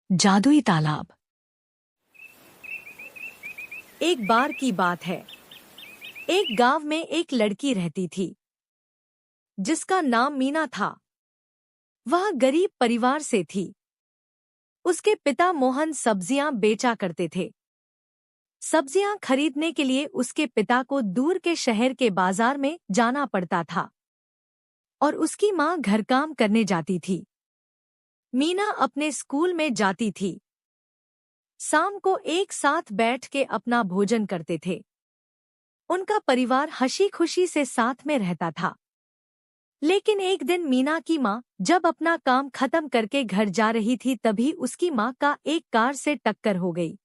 जादुई तालाब। एक बार की बात है। एक गांव में एक लड़की रहती थी जिसका नाम मीना था। वह गरीब परिवार से थी। उसके पिता मोहन सब्जियां बेचा करते थे। सब्जियां खरीदने के लिए उसके पिता को दूर के शहर के बाजार में जाना पड़ता था और उसकी मां घर काम करने जाती थी। मीना अपने स्कूल में जाती थी। शाम को एक साथ बैठ के अपना भोजन करते थे। उनका परिवार हंसी खुशी से साथ में रहता था। लेकिन एक दिन मीना की मां जब अपना काम खत्म करके घर जा रही थी तभी उसकी मां का एक कार से टक्कर हो गई।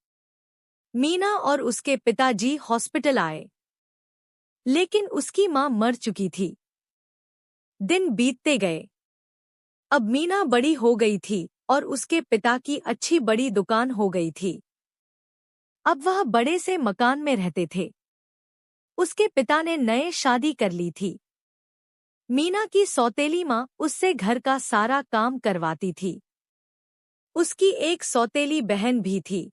मीना और उसके पिताजी हॉस्पिटल आए, लेकिन उसकी मां मर चुकी थी। दिन बीतते गए। अब मीना बड़ी हो गई थी और उसके पिता की अच्छी बड़ी दुकान हो गई थी। अब वह बड़े से मकान में रहते थे। उसके पिता ने नए शादी कर ली थी। मीना की सौतेली मां उससे घर का सारा काम करवाती थी। उसकी एक सौतेली बहन भी थी।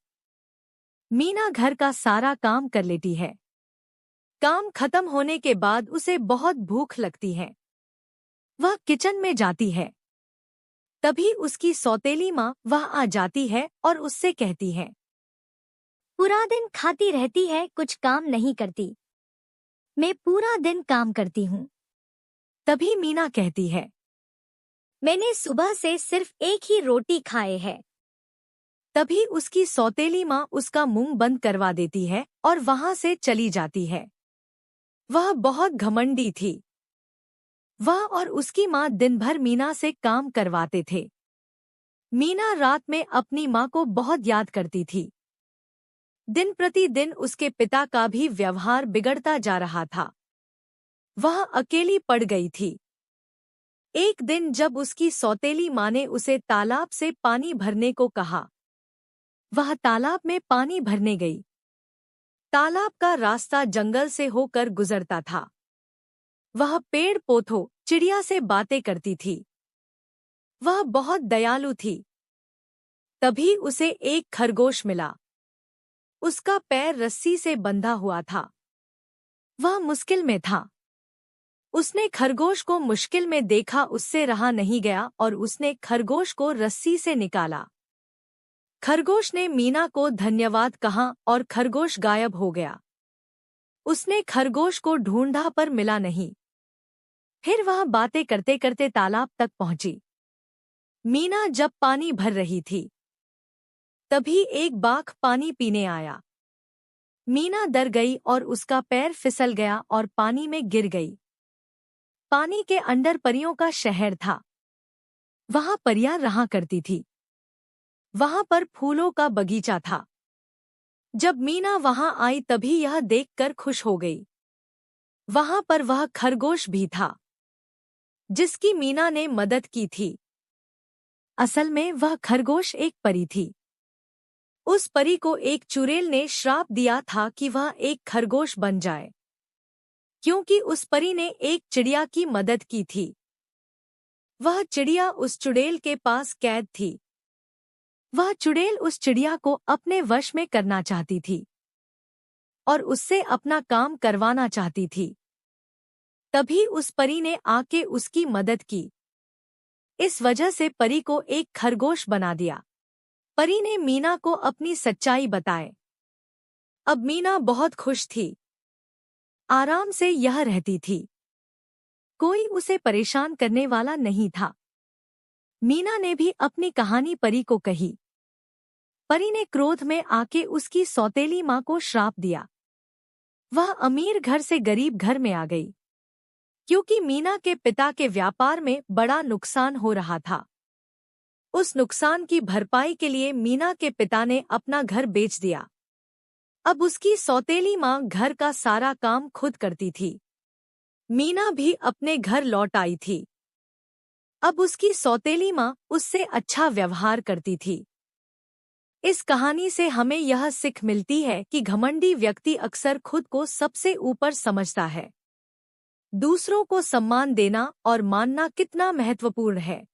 मीना घर का सारा काम कर लेती है। काम खत्म होने के बाद उसे बहुत भूख लगती है। वह किचन में जाती है। तभी उसकी सौतेली मां वह आ जाती है और उससे कहती है, पूरा दिन खाती रहती है, कुछ काम नहीं करती। मैं पूरा दिन काम करती हूँ। तभी मीना कहती है, मैंने सुबह से सिर्फ एक ही रोटी खाए है। तभी उसकी सौतेली मां उसका मुंह बंद करवा देती है और वहां से चली जाती है। वह बहुत घमंडी थी। वह और उसकी मां दिन भर मीना से काम करवाते थे। मीना रात में अपनी मां को बहुत याद करती थी। दिन प्रतिदिन उसके पिता का भी व्यवहार बिगड़ता जा रहा था। वह अकेली पड़ गई थी। एक दिन जब उसकी सौतेली मां ने उसे तालाब से पानी भरने को कहा, वह तालाब में पानी भरने गई। तालाब का रास्ता जंगल से होकर गुजरता था। वह पेड़ पौधों, चिड़िया से बातें करती थी। वह बहुत दयालु थी। तभी उसे एक खरगोश मिला। उसका पैर रस्सी से बंधा हुआ था। वह मुश्किल में था। उसने खरगोश को मुश्किल में देखा, उससे रहा नहीं गया और उसने खरगोश को रस्सी से निकाला। खरगोश ने मीना को धन्यवाद कहा और खरगोश गायब हो गया। उसने खरगोश को ढूंढा पर मिला नहीं। फिर वह बातें करते करते तालाब तक पहुंची। मीना जब पानी भर रही थी तभी एक बाघ पानी पीने आया। मीना डर गई और उसका पैर फिसल गया और पानी में गिर गई। पानी के अंदर परियों का शहर था। वहां परियां रहा करती थी। वहां पर फूलों का बगीचा था। जब मीना वहां आई तभी यह देखकर खुश हो गई। वहां पर वह खरगोश भी था जिसकी मीना ने मदद की थी। असल में वह खरगोश एक परी थी। उस परी को एक चुड़ैल ने श्राप दिया था कि वह एक खरगोश बन जाए, क्योंकि उस परी ने एक चिड़िया की मदद की थी। वह चिड़िया उस चुड़ैल के पास कैद थी। वह चुड़ैल उस चिड़िया को अपने वश में करना चाहती थी और उससे अपना काम करवाना चाहती थी। तभी उस परी ने आके उसकी मदद की। इस वजह से परी को एक खरगोश बना दिया। परी ने मीना को अपनी सच्चाई बताए। अब मीना बहुत खुश थी। आराम से यह रहती थी। कोई उसे परेशान करने वाला नहीं था। मीना ने भी अपनी कहानी परी को कही। परी ने क्रोध में आके उसकी सौतेली मां को श्राप दिया। वह अमीर घर से गरीब घर में आ गई, क्योंकि मीना के पिता के व्यापार में बड़ा नुकसान हो रहा था। उस नुकसान की भरपाई के लिए मीना के पिता ने अपना घर बेच दिया। अब उसकी सौतेली मां घर का सारा काम खुद करती थी। मीना भी अपने घर लौट आई थी। अब उसकी सौतेली मां उससे अच्छा व्यवहार करती थी। इस कहानी से हमें यह सीख मिलती है कि घमंडी व्यक्ति अक्सर खुद को सबसे ऊपर समझता है। दूसरों को सम्मान देना और मानना कितना महत्वपूर्ण है।